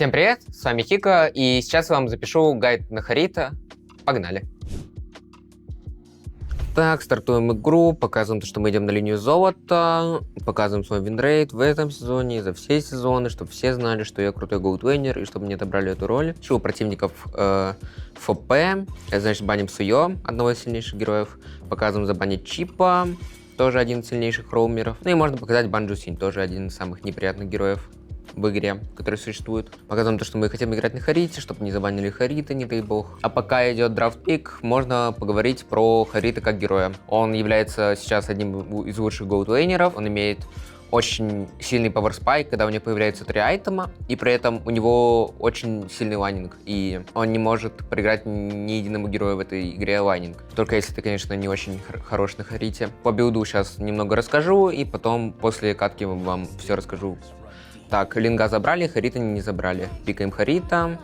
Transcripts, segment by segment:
Всем привет, с вами Хика, и сейчас я вам запишу гайд на Харита. Погнали! Так, стартуем игру, показываем то, что мы идем на линию золота, показываем свой винрейт в этом сезоне, за все сезоны, чтобы все знали, что я крутой голдвейнер, и чтобы мне отобрали эту роль. Ищу у противников ФП, это значит баним Суё, одного из сильнейших героев, показываем забанить Чипа, тоже один из сильнейших роумеров, ну и можно показать Бан Джусинь, тоже один из самых неприятных героев в игре, которые существуют. Показываем то, что мы хотим играть на Харите, чтобы не забанили Харита, не дай бог. А пока идет драфт-пик, можно поговорить про Харита как героя. Он является сейчас одним из лучших голдвейнеров, он имеет очень сильный пауэрспайк, когда у него появляются 3 айтема, и при этом у него очень сильный лайнинг, и он не может проиграть ни единому герою в этой игре лайнинг. Только если ты, конечно, не очень хорош на Харите. По билду сейчас немного расскажу, и потом после катки вам все расскажу. Так, Линга забрали, Харита не забрали. Пикаем Харита.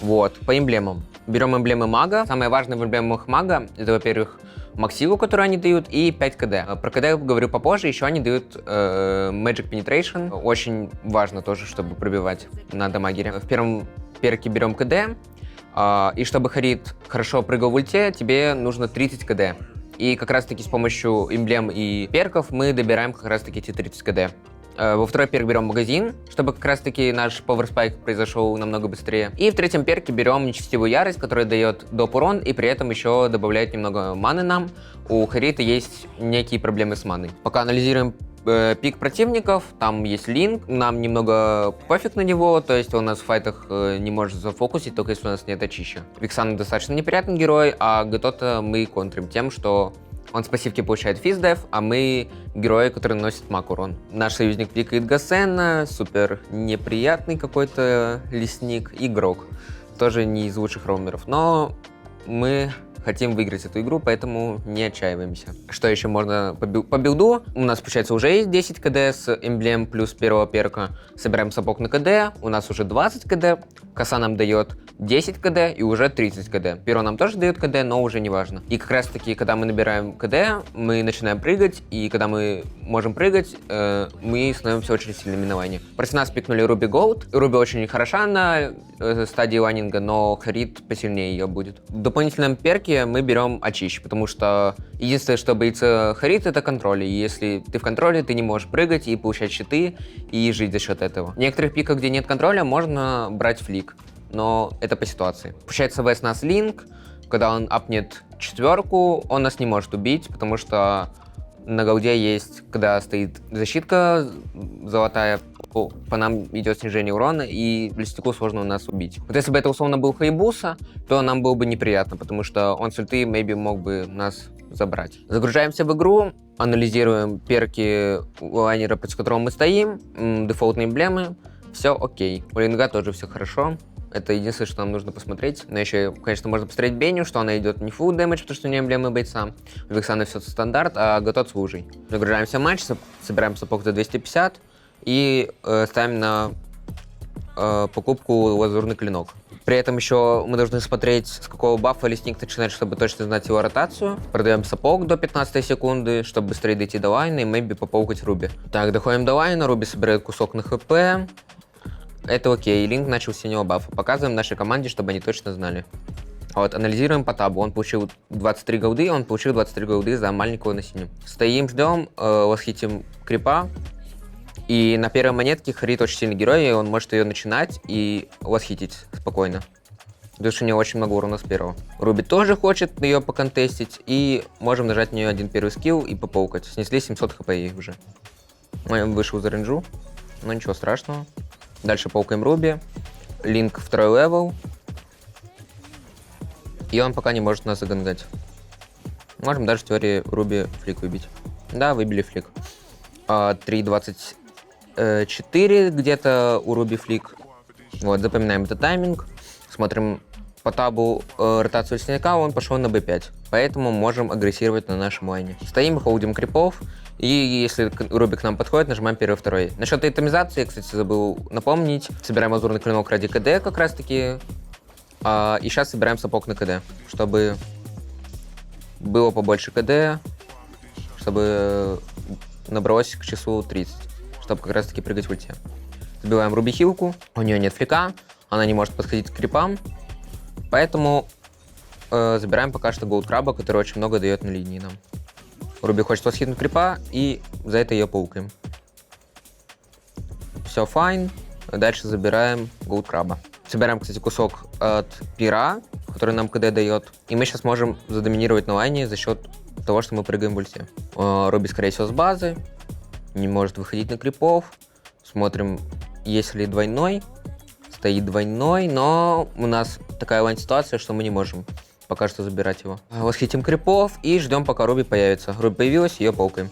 Вот, по эмблемам. Берем эмблемы мага. Самое важное в эмблемах мага, это, во-первых, максиву, которую они дают, и 5 КД. Про КД я говорю попозже, еще они дают Magic Penetration. Очень важно тоже, чтобы пробивать на дамагере. В первом перке берем КД, и чтобы Харит хорошо прыгал в ульте, тебе нужно 30 КД. И как раз-таки с помощью эмблем и перков мы добираем как раз-таки эти 30 КД. Во второй перк берем магазин, чтобы как раз-таки наш пауэрспайк произошел намного быстрее. И в третьем перке берем нечестивую ярость, которая дает доп урон и при этом еще добавляет немного маны нам. У Харита есть некие проблемы с маной. Пока анализируем пик противников, там есть Линк, нам немного пофиг на него, то есть он нас в файтах не может зафокусить, только если у нас нет очища. Виксана достаточно неприятный герой, а Гетота мы контрим тем, что он с пассивки получает физдев, а мы герои, которые наносят маг урон. Наш союзник пикает Гасена, супер неприятный какой-то лесник, игрок. Тоже не из лучших роумеров, но мы хотим выиграть эту игру, поэтому не отчаиваемся. Что еще можно по билду? У нас, получается, уже есть 10 КД с эмблем плюс первого перка. Собираем сапог на КД, у нас уже 20 КД. Коса нам дает 10 КД и уже 30 КД. Перо нам тоже дает КД, но уже не важно. И как раз таки, когда мы набираем КД, мы начинаем прыгать, и когда мы можем прыгать, мы становимся очень сильными на лайне. Против нас пикнули Руби Голд. Руби очень хороша на стадии лайнинга, но Харит посильнее ее будет. В дополнительном перке мы берем очищ, потому что единственное, что боится Харит, это контроль. И если ты в контроле, ты не можешь прыгать и получать щиты, и жить за счет этого. В некоторых пиках, где нет контроля, можно брать флик, но это по ситуации. Получается, вес нас Линк, когда он апнет 4, он нас не может убить, потому что на голде есть, когда стоит защитка золотая, по нам идет снижение урона, и листику сложно нас убить. Вот если бы это условно был Хайбуса, то нам было бы неприятно, потому что он с ульты, maybe, мог бы нас забрать. Загружаемся в игру, анализируем перки лайнера, против которого мы стоим, дефолтные эмблемы, все окей. У Линга тоже все хорошо. Это единственное, что нам нужно посмотреть. Но еще, конечно, можно посмотреть Беню, что она идет не full damage, потому что у нее эмблемы бойца. У Виксана все стандарт, а Готот с лужей. Загружаемся в матч, собираем сапог за 250 и ставим на покупку лазурный клинок. При этом еще мы должны смотреть, с какого бафа лесник начинает, чтобы точно знать его ротацию. Продаем сапог до 15 секунды, чтобы быстрее дойти до лайна и maybe попаукать Руби. Так, доходим до лайна, Руби собирает кусок на хп. Это окей, Линк начал с синего бафа. Показываем нашей команде, чтобы они точно знали. Вот, анализируем по табу. Он получил 23 голды, он получил 23 голды за маленького на синем. Стоим, ждем, лосхитим крипа. И на первой монетке Харит очень сильный герой, и он может ее начинать и лосхитить спокойно. Потому что у него очень много урона с первого. Руби тоже хочет ее поконтестить, и можем нажать на нее один первый скилл и попаукать. Снесли 700 хп ей уже. Он вышел за рейнджу, но ничего страшного. Дальше паукаем Руби. Линк второй левел. И он пока не может нас загангать. Можем даже в теории Руби флик выбить. Да, выбили флик. 3.24 где-то у Руби флик. Вот, запоминаем этот тайминг. Смотрим по табу ротацию лесника, он пошел на b5. Поэтому можем агрессировать на нашем лайне. Стоим, холдим крипов. И если Руби к нам подходит, нажимаем первый, второй. Насчет айтемизации, кстати, забыл напомнить. Собираем лазурный клинок ради КД как раз таки. И сейчас собираем сапог на КД, чтобы было побольше КД, чтобы набралось к часу 30, чтобы как раз таки прыгать в ульте. Забиваем Руби хилку, у нее нет флика, она не может подходить к крипам, поэтому забираем пока что Голд Краба, который очень много дает на линии нам. Руби хочет восхитнуть крипа, и за это ее паукаем. Все файн, дальше забираем Голд Краба. Собираем, кстати, кусок от пира, который нам КД дает, и мы сейчас можем задоминировать на лайне за счет того, что мы прыгаем в ульте. Руби, скорее всего, с базы, не может выходить на крипов. Смотрим, есть ли двойной. Стоит двойной, но у нас такая лайн-ситуация, что мы не можем пока что забирать его. Восхитим крипов и ждем, пока Руби появится. Руби появилась, ее паукаем.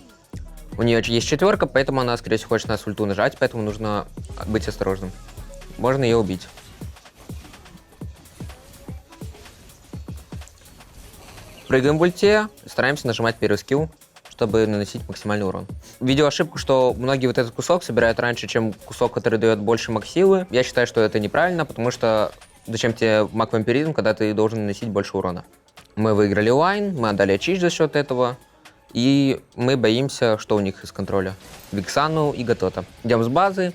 У нее есть 4, поэтому она, скорее всего, хочет нас ульту нажать, поэтому нужно быть осторожным. Можно ее убить. Прыгаем в ульте, стараемся нажимать первый скилл, чтобы наносить максимальный урон. Видел ошибку, что многие вот этот кусок собирают раньше, чем кусок, который дает больше максилы. Я считаю, что это неправильно, потому что зачем тебе маг-вампиризм, когда ты должен наносить больше урона. Мы выиграли лайн, мы отдали чич за счет этого, и мы боимся, что у них из контроля. Виксану и Гатота. Идем с базы,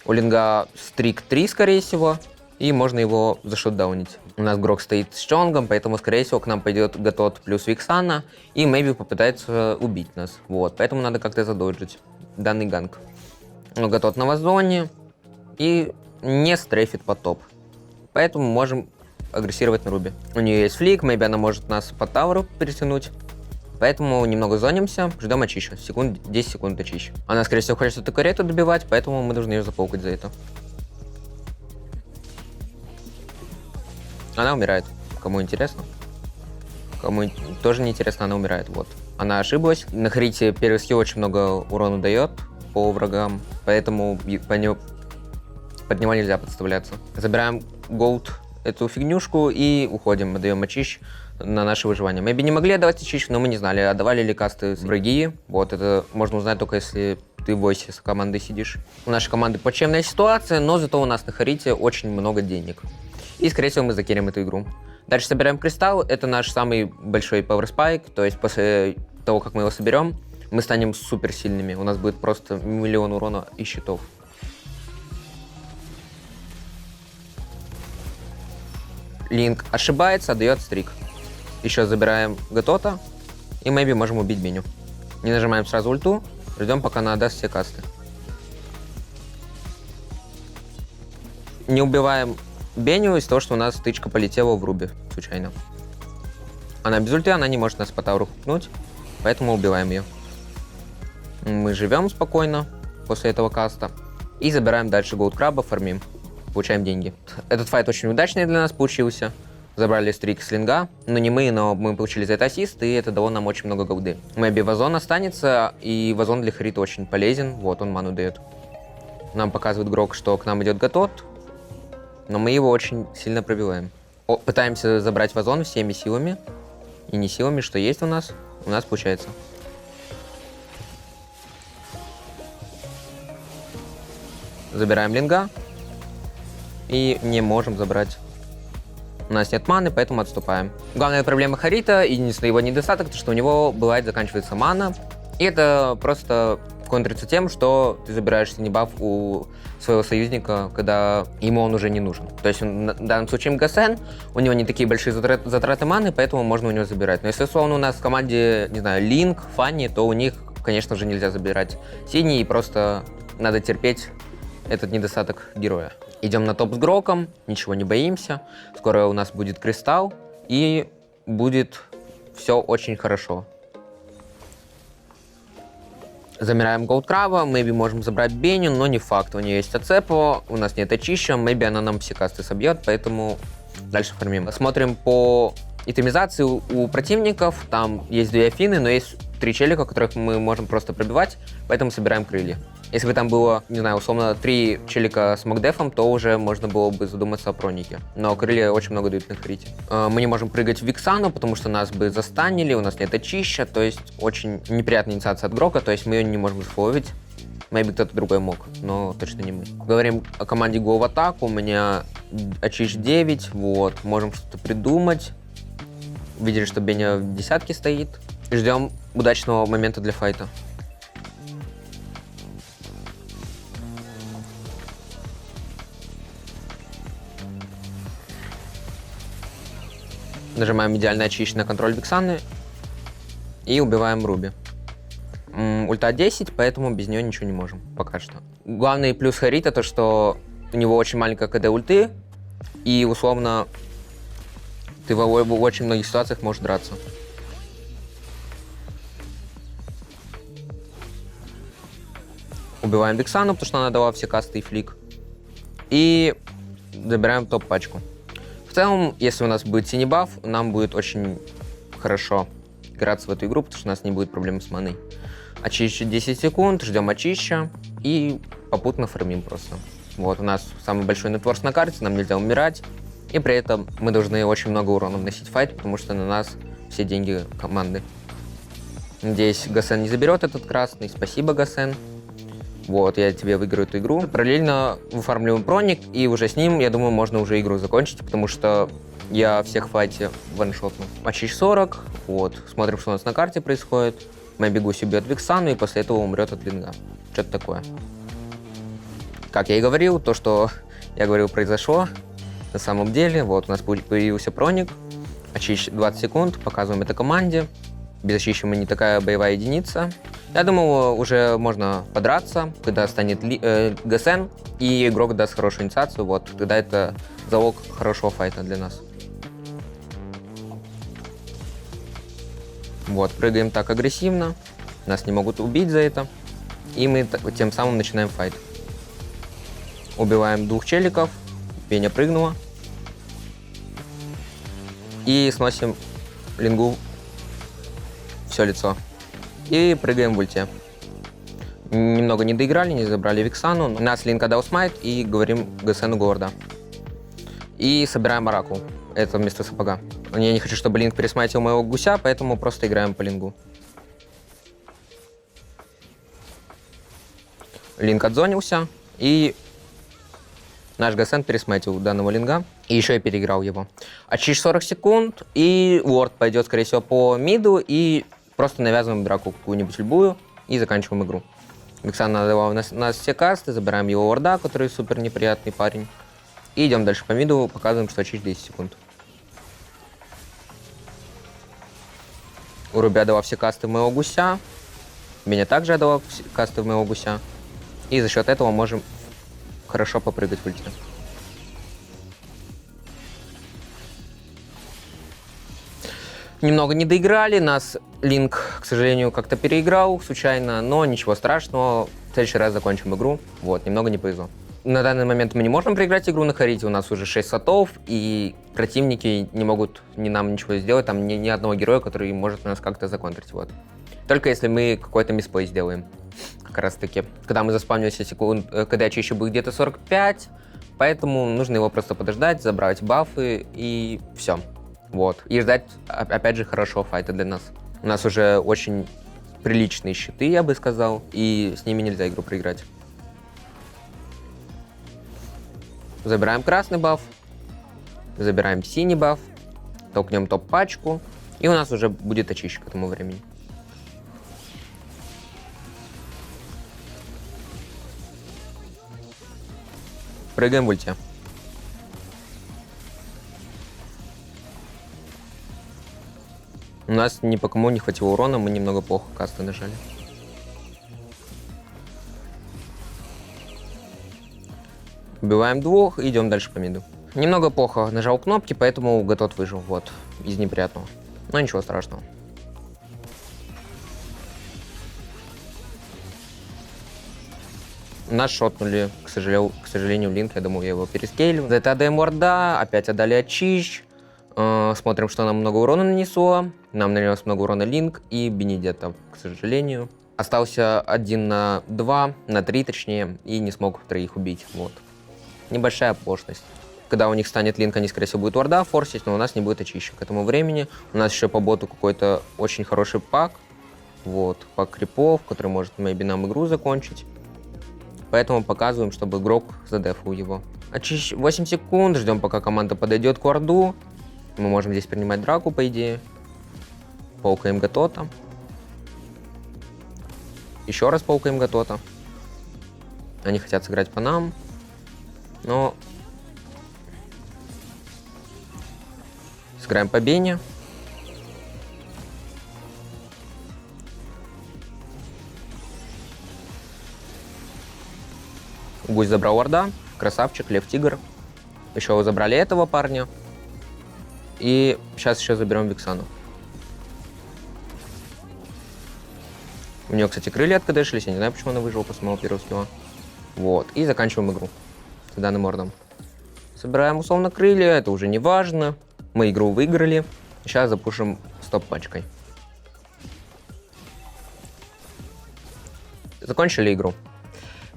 у Линга стрик 3, скорее всего, и можно его зашотдаунить. У нас Грок стоит с Чонгом, поэтому, скорее всего, к нам пойдет Гатот плюс Виксана, и Мэйби попытается убить нас. Вот, поэтому надо как-то задоджить данный ганг. Но Гатот на вазоне и не стрейфит по топ. Поэтому можем агрессировать на Руби. У нее есть флик, Мэйби она может нас по тауру перетянуть. Поэтому немного зонимся, ждем очищу. 10 секунд очищу. Она, скорее всего, хочет эту карету добивать, поэтому мы должны ее запаукать за это. Она умирает. Кому интересно? Кому тоже не интересно, она умирает. Вот. Она ошиблась. На Харите первый скилл очень много урона дает по врагам, поэтому под него нельзя подставляться. Забираем голд, эту фигнюшку, и уходим. Отдаем очищ на наше выживание. Мы бы не могли отдавать очищ, но мы не знали, отдавали ли касты враги. Вот, это можно узнать только если ты в войсе с командой сидишь. У нашей команды плачевная ситуация, но зато у нас на Харите очень много денег. И, скорее всего, мы закерим эту игру. Дальше собираем кристалл. Это наш самый большой power spike. То есть после того, как мы его соберем, мы станем суперсильными. У нас будет просто миллион урона и щитов. Линк ошибается, отдает стрик. Еще забираем Гатота. И Мэйби можем убить Беню. Не нажимаем сразу ульту. Ждем, пока она отдаст все касты. Не убиваем Беню из-за того, что у нас тычка полетела в Руби случайно. Она без ульты, она не может нас по тауру хукнуть, поэтому убиваем ее. Мы живем спокойно после этого каста и забираем дальше Голд Краба, фармим, получаем деньги. Этот файт очень удачный для нас получился. Забрали стрик с Линга, но не мы, но мы получили за это ассист, и это дало нам очень много голды. Мэйби вазон останется, и вазон для Харита очень полезен, вот он ману дает. Нам показывает Грок, что к нам идет Гатот, но мы его очень сильно пробиваем. Пытаемся забрать вазон всеми силами, и не силами, что есть у нас получается. Забираем Линга, и не можем забрать. У нас нет маны, поэтому отступаем. Главная проблема Харита, единственный его недостаток, то что у него бывает заканчивается мана. И это просто контрится тем, что ты забираешь синий баф у своего союзника, когда ему он уже не нужен. То есть в данном случае МГСН, у него не такие большие затраты маны, поэтому можно у него забирать. Но если условно у нас в команде, не знаю, Линк, Фанни, то у них, конечно же, нельзя забирать синий, и просто надо терпеть этот недостаток героя. Идем на топ с Гроком, ничего не боимся. Скоро у нас будет кристалл, и будет все очень хорошо. Замираем Голд Краба, Мэйби можем забрать Беню, но не факт. У нее есть Ацепо, у нас нет Ачища, Мэйби она нам все касты собьет, поэтому дальше фармим. Смотрим по итемизации у противников, там есть 2 Афины, но есть 3 челика, которых мы можем просто пробивать, поэтому собираем крылья. Если бы там было, не знаю, условно 3 челика с Макдефом, то уже можно было бы задуматься о пронике. Но крылья очень много дают на Харите. Мы не можем прыгать в Виксану, потому что нас бы застанили, у нас нет очища, то есть очень неприятная инициация от Грока, то есть мы ее не можем зафоловить. Maybe кто-то другой мог, но точно не мы. Говорим о команде Go в атаку, у меня очищ 9, вот, можем что-то придумать. Видели, что Беня в десятке стоит. Ждем удачного момента для файта. Нажимаем идеально очищенный контроль Вексаны и убиваем Руби. Ульта 10, поэтому без нее ничего не можем пока что. Главный плюс Харита то, что у него очень маленькая КД ульты, и условно ты в очень многих ситуациях можешь драться. Убиваем Вексану, потому что она дала все касты и флик. И забираем топ-пачку. В целом, если у нас будет синий баф, нам будет очень хорошо играться в эту игру, потому что у нас не будет проблем с маной. Очищу 10 секунд, ждем очища и попутно фармим просто. Вот, у нас самый большой нетворс на карте, нам нельзя умирать. И при этом мы должны очень много урона вносить в файт, потому что на нас все деньги команды. Надеюсь, Гасен не заберет этот красный. Спасибо, Гасен. Вот, я тебе выиграю эту игру. Параллельно выфармливаем проник, и уже с ним, я думаю, можно уже игру закончить, потому что я всех в файте ваншотну. Очищ 40, вот, смотрим, что у нас на карте происходит. Моя бегусь убьет Вексану, и после этого умрет от линга. Что-то такое. Как я и говорил, то, что я говорил, произошло. На самом деле, вот, у нас появился проник. Очищ 20 секунд, показываем это команде. Без очища мы не такая боевая единица. Я думаю, уже можно подраться, когда станет Гасен, и игрок даст хорошую инициацию, вот, тогда это залог хорошего файта для нас. Вот, прыгаем так агрессивно, нас не могут убить за это, и мы тем самым начинаем файт. Убиваем двух челиков, Веня прыгнула, и сносим лингу все лицо. И прыгаем в ульте. Немного не доиграли, не забрали Вексану. У нас линк отдал смайт и говорим Гасену Горда. И собираем оракул. Это вместо сапога. Я не хочу, чтобы линк пересмайтил моего гуся, поэтому просто играем по лингу. Линк отзонился, и наш Гасен пересмайтил данного линга. И еще я переиграл его. Очищ 40 секунд, и уорд пойдет, скорее всего, по миду, и просто навязываем драку какую-нибудь любую и заканчиваем игру. Вексана надавал нас все касты, забираем его уорда, который супер неприятный парень. И идем дальше по миду, показываем, что очищ 10 секунд. У Руби отдала все касты в моего гуся. Меня также отдала касты в моего гуся. И за счет этого можем хорошо попрыгать в ульте. Немного не доиграли, нас линк, к сожалению, как-то переиграл случайно, но ничего страшного, в следующий раз закончим игру. Вот, немного не повезло. На данный момент мы не можем проиграть игру на Харите, у нас уже 6 сотов, и противники не могут ни нам ничего сделать, там ни одного героя, который может нас как-то законтрить, вот. Только если мы какой-то мисплей сделаем, как раз таки. Когда мы заспавнимся секунд, когда очищу будет где-то 45, поэтому нужно его просто подождать, забрать бафы и все. Вот. И ждать, опять же, хорошего файта для нас. У нас уже очень приличные щиты, я бы сказал, и с ними нельзя игру проиграть. Забираем красный баф, забираем синий баф, толкнем топ-пачку, и у нас уже будет очища к этому времени. Прыгаем в ульте. У нас ни по кому не хватило урона, мы немного плохо касты нажали. Убиваем двух и идем дальше по миду. Немного плохо нажал кнопки, поэтому Гатот выжил, вот, из неприятного. Но ничего страшного. Нас шотнули, к сожалению, линк, я думаю, я его перескейлю. За это отдаем варда, опять отдали очищ. Смотрим, что нам много урона нанесло. Нам нанес много урона линк и Бенедетта, к сожалению. Остался 1 на 2, на 3 точнее, и не смог троих убить, вот. Небольшая оплошность. Когда у них станет линк, они, скорее всего, будут варда форсить, но у нас не будет очища к этому времени. У нас еще по боту какой-то очень хороший пак. Вот, пак крипов, который может, maybe, нам игру закончить. Поэтому показываем, чтобы игрок задефал его. Очищ 8 секунд, ждем, пока команда подойдет к варду. Мы можем здесь принимать драку, по идее. Полкаем Гатота. Еще раз полкаем Гатота. Они хотят сыграть по нам. Но Сыграем по Бене. Гусь забрал Орда. Красавчик, Лев Тигр. Еще забрали этого парня. И сейчас еще заберем Виксану. У нее, кстати, крылья откадешились. Я не знаю, почему она выжила после моего первого скилла. Вот. И заканчиваем игру с данным ордом. Собираем условно крылья. Это уже не важно. Мы игру выиграли. Сейчас запушим стоп-пачкой. Закончили игру.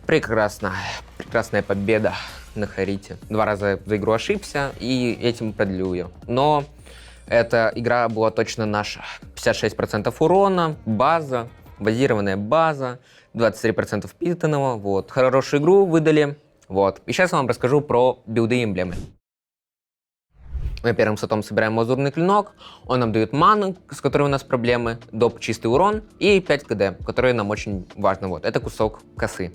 Прекрасно. Прекрасная победа на Харите. 2 раза за игру ошибся и этим продлил ее. Но эта игра была точно наша. 56% урона, база, базированная база, 23% питанного. Вот. Хорошую игру выдали. Вот. И сейчас я вам расскажу про билды и эмблемы. Мы первым сетом собираем лазурный клинок, он нам дает ману, с которой у нас проблемы, доп чистый урон и 5 КД, которые нам очень важны. Вот, это кусок косы.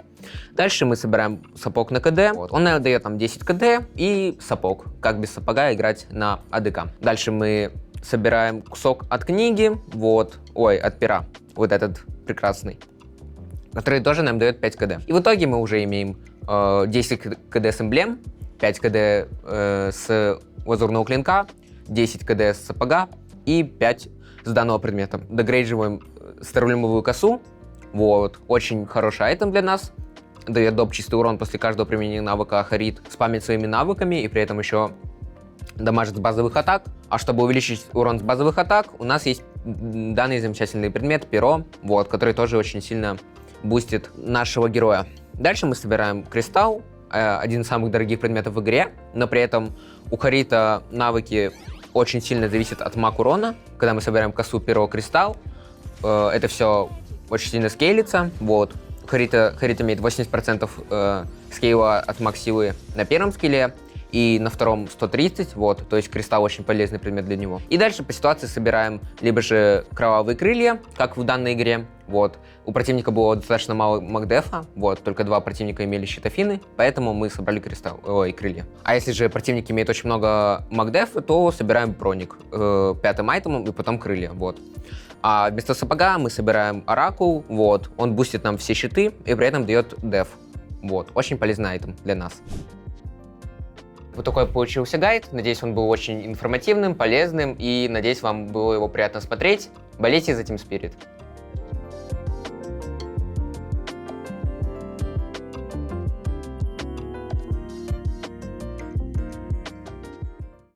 Дальше мы собираем сапог на КД, вот, он дает нам 10 КД и сапог, как без сапога играть на АДК. Дальше мы собираем кусок от книги, вот, от пера, вот этот прекрасный, который тоже нам дает 5 КД. И в итоге мы уже имеем 10 КД с эмблем, 5 КД с лазурного клинка, 10 КД с сапога и 5 с данного предмета. Догрейдживаем старолюмовую косу. Вот. Очень хороший айтем для нас. Дает доп чистый урон после каждого применения навыка Харит. Спамит своими навыками и при этом еще дамажит с базовых атак. А чтобы увеличить урон с базовых атак, у нас есть данный замечательный предмет перо, вот, который тоже очень сильно бустит нашего героя. Дальше мы собираем кристалл. Один из самых дорогих предметов в игре, но при этом у Харита навыки очень сильно зависят от маг урона. Когда мы собираем косу, перо, кристалл, это все очень сильно скейлится. Вот. Харит имеет 80% скейла от маг силы на первом скилле и на втором 130, вот, то есть кристалл очень полезный предмет для него. И дальше по ситуации собираем либо же кровавые крылья, как в данной игре, вот. У противника было достаточно мало макдефа, вот, только 2 противника имели щит Афины, поэтому мы собрали крылья. А если же противник имеет очень много макдефа, то собираем броник 5-м айтемом и потом крылья, вот. А вместо сапога мы собираем оракул, вот, он бустит нам все щиты и при этом дает деф, вот, очень полезный айтем для нас. Вот такой получился гайд. Надеюсь, он был очень информативным, полезным и надеюсь, вам было его приятно смотреть. Болейте за Team Spirit.